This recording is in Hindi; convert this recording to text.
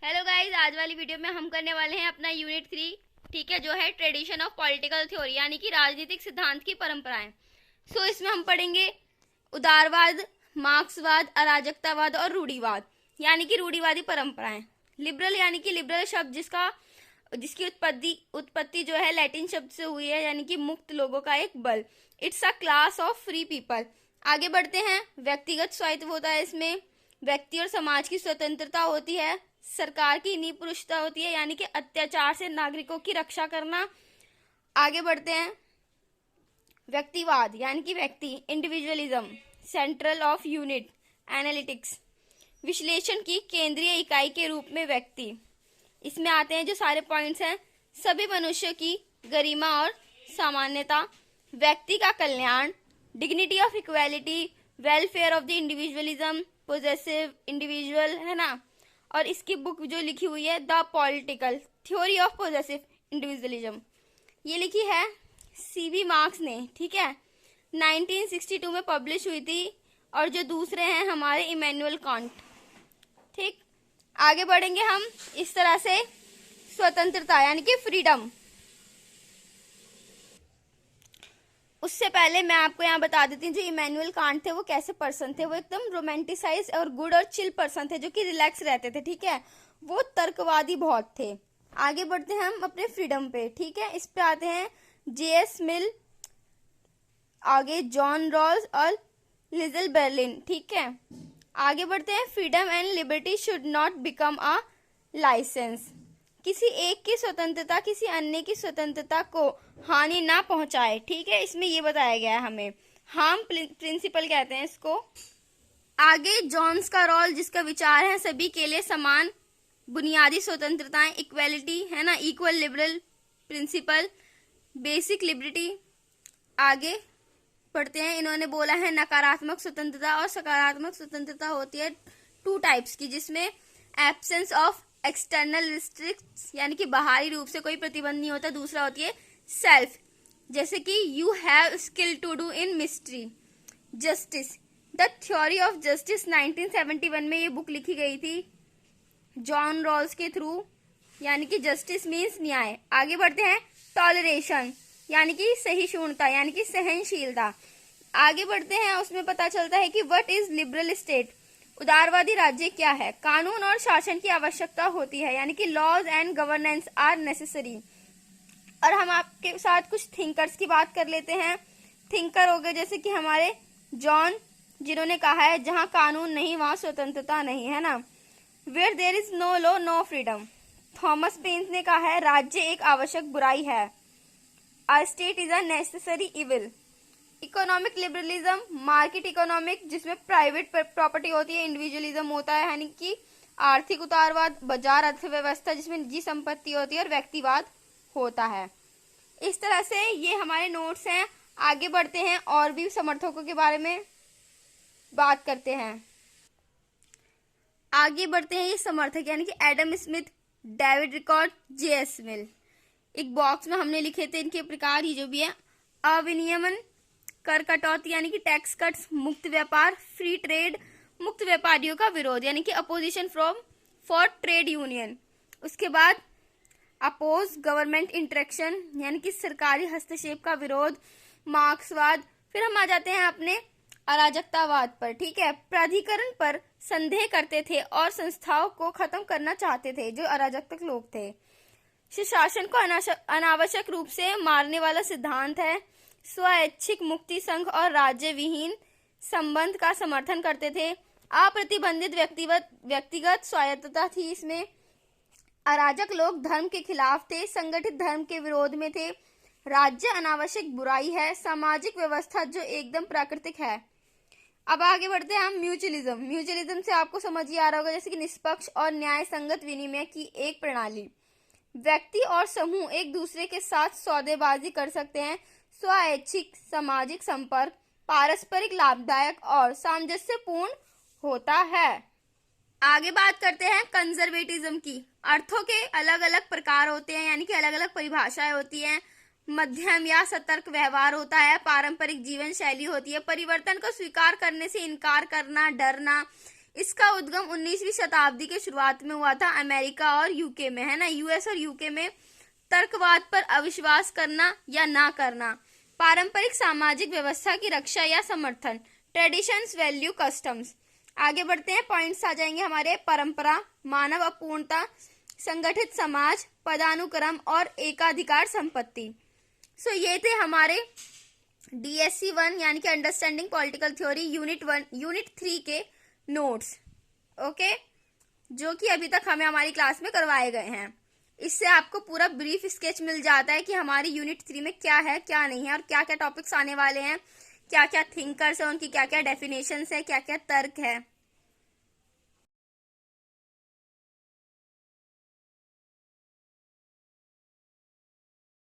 हेलो गाइस, आज वाली वीडियो में हम करने वाले हैं अपना यूनिट 3। ठीक है, जो है ट्रेडिशन ऑफ पॉलिटिकल थ्योरी, यानी कि राजनीतिक सिद्धांत की परंपराएं। इसमें हम पढ़ेंगे उदारवाद, मार्क्सवाद, अराजकतावाद और रूढ़िवाद, यानी कि रूढ़िवादी परंपराएं। लिबरल यानी कि लिबरल शब्द जिसकी उत्पत्ति जो है लैटिन शब्द से हुई है, यानी कि मुक्त लोगों का एक बल। It's a class of free people. आगे बढ़ते हैं। व्यक्तिगत स्वायत्त होता है इसमें, व्यक्ति और समाज की स्वतंत्रता होती है, सरकार की निपुरुषता होती है, यानी कि अत्याचार से नागरिकों की रक्षा करना। आगे बढ़ते हैं। व्यक्तिवाद यानी कि व्यक्ति, individualism, central of unit analytics, विश्लेषण की केंद्रीय इकाई के रूप में व्यक्ति। इसमें आते हैं जो सारे पॉइंट्स हैं, सभी मनुष्यों की गरिमा और सामान्यता, व्यक्ति का कल्याण, dignity of equality, welfare of the individualism, possessive individual, है ना। और इसकी बुक जो लिखी हुई है the political theory of possessive individualism, ये लिखी है सीवी मार्क्स ने। ठीक है, 1962 में पब्लिश हुई थी। और जो दूसरे हैं हमारे इमैनुअल कांट। ठीक, आगे बढ़ेंगे हम इस तरह से। स्वतंत्रता यानी कि फ्रीडम। उससे पहले मैं आपको यहाँ बता देती हूँ, जो इमैनुअल कांट थे वो कैसे पर्सन थे। वो एकदम रोमांटिसाइज और गुड और चिल पर्सन थे, जो कि रिलैक्स रहते थे। ठीक है, वो तर्कवादी बहुत थे। आगे बढ़ते हैं हम अपने फ्रीडम पे। ठीक है, इस पे आते हैं जेएस मिल, आगे जॉन रॉल्स और लिजल बर्लिन। ठीक है, आगे बढ़ते हैं। Freedom and liberty should not become a licence. किसी एक की स्वतंत्रता किसी अन्य की स्वतंत्रता को हानि ना पहुंचाए। ठीक है, इसमें ये बताया गया है हमें, हार्म प्रिंसिपल कहते हैं इसको। आगे जॉन्स का रोल, जिसका विचार है सभी के लिए समान बुनियादी स्वतंत्रताएं, इक्वलिटी, है ना, equal liberal principle, basic liberty. आगे पढ़ते हैं। इन्होंने बोला है नकारात्मक स्वतंत्रता और सकारात्मक स्वतंत्रता होती है 2 टाइप्स की, जिसमें एब्सेंस ऑफ एक्सटर्नल रिस्ट्रिक्ट्स, यानी कि बाहरी रूप से कोई प्रतिबंध नहीं होता। दूसरा होती है सेल्फ, जैसे कि you have skill to do in mystery. Justice, the theory of justice, 1971 में ये बुक लिखी गई थी जॉन रॉल्स के थ्रू, यानी कि जस्टिस मीन्स न्याय। आगे बढ़ते हैं। टॉलरेशन यानी कि सहिष्णुता, यानी कि सहनशीलता। आगे बढ़ते हैं, उसमें पता चलता है कि व्हाट इज लिबरल स्टेट, उदारवादी राज्य क्या है। कानून और शासन की आवश्यकता होती है, यानी कि laws and governance are necessary. और हम आपके साथ कुछ थिंकर्स की बात कर लेते हैं। थिंकर हो गए जैसे कि हमारे जॉन, जिन्होंने कहा है जहां कानून नहीं वहां स्वतंत्रता नहीं, है ना। Where there is no law no freedom. Thomas Paine's ने कहा है राज्य एक आवश्यक बुराई है। A state is a necessary evil. Economic liberalism, market economic, जिसमें प्राइवेट प्रॉपर्टी होती है। इंडिविजुअलिज्म होता है, यानी कि आर्थिक उदारवाद, बाजार अर्थव्यवस्था, जिसमें निजी संपत्ति होती है। और व्यक्तिवाद होता है। इस तरह से ये हमारे नोट्स हैं। आगे बढ़ते हैं और भी समर्थकों के बारे में बात करते हैं। आगे बढ़ते हैं। ये समर्थक यानी कि Adam Smith, David Ricardo, JS Mill. एक बॉक्स में हमने लिखे थे इनके प्रकार, ये जो भी है। अविनियमन, कर कटौती यानी कि टैक्स कट्स, मुक्त व्यापार, फ्री ट्रेड, मुक्त व्यापारियों का विरोध, यानी कि अपोजिशन फॉर ट्रेड यूनियन। उसके बाद अपोज गवर्नमेंट इंटरेक्शन, यानी कि सरकारी हस्तक्षेप का विरोध, मार्क्सवाद। फिर हम आ जाते हैं अपने अराजकतावाद पर। ठीक है, प्राधिकरण पर संदेह करते थे और संस्थाओं को खत्म करना चाहते थे, जो अराजकता लोग थे। शासन को अनावश्यक रूप से मारने वाला सिद्धांत है। स्वैच्छिक मुक्ति संघ और राज्य विहीन संबंध का समर्थन करते थे। अप्रतिबंधित व्यक्तिगत स्वायत्तता थी इसमें। अराजक लोग धर्म के खिलाफ थे, संगठित धर्म के विरोध में थे। राज्य अनावश्यक बुराई है, सामाजिक व्यवस्था जो एकदम प्राकृतिक है। अब आगे बढ़ते हैं हम। म्यूचुअलिज्म से आपको समझ ही आ रहा होगा, जैसे कि निष्पक्ष और न्याय संगत विनिमय की एक प्रणाली। व्यक्ति और समूह एक दूसरे के साथ सौदेबाजी कर सकते हैं। स्वैच्छिक सामाजिक संपर्क पारस्परिक लाभदायक और सामंजस्यपूर्ण होता है। आगे बात करते हैं कंजर्वेटिज्म की। अर्थों के अलग अलग प्रकार होते हैं, यानी कि अलग अलग परिभाषाएं होती हैं। मध्यम या सतर्क व्यवहार होता है। पारंपरिक जीवन शैली होती है। परिवर्तन को स्वीकार करने से इनकार करना, डरना, इसका उद्गम 19वीं शताब्दी के शुरुआत में हुआ था अमेरिका और यूके में, है ना। यूएस और यूके में तर्कवाद पर अविश्वास करना या ना करना, पारंपरिक सामाजिक व्यवस्था की रक्षा या समर्थन, ट्रेडिशंस, वैल्यू, कस्टम्स। आगे बढ़ते हैं, पॉइंट्स आ जाएंगे हमारे। परंपरा, मानव अपूर्णता, संगठित समाज, पदानुक्रम और एकाधिकार संपत्ति। सो ये थे हमारे DSC 1 यानी कि अंडरस्टैंडिंग पॉलिटिकल थ्योरी यूनिट 3 के नोट्स, ओके, जो कि अभी तक हमें हमारी क्लास में करवाए गए हैं। इससे आपको पूरा ब्रीफ स्केच मिल जाता है कि हमारी यूनिट 3 में क्या है, क्या नहीं है, और क्या क्या टॉपिक्स आने वाले हैं, क्या क्या थिंकर्स हैं, उनकी क्या क्या डेफिनेशंस है, क्या क्या तर्क है।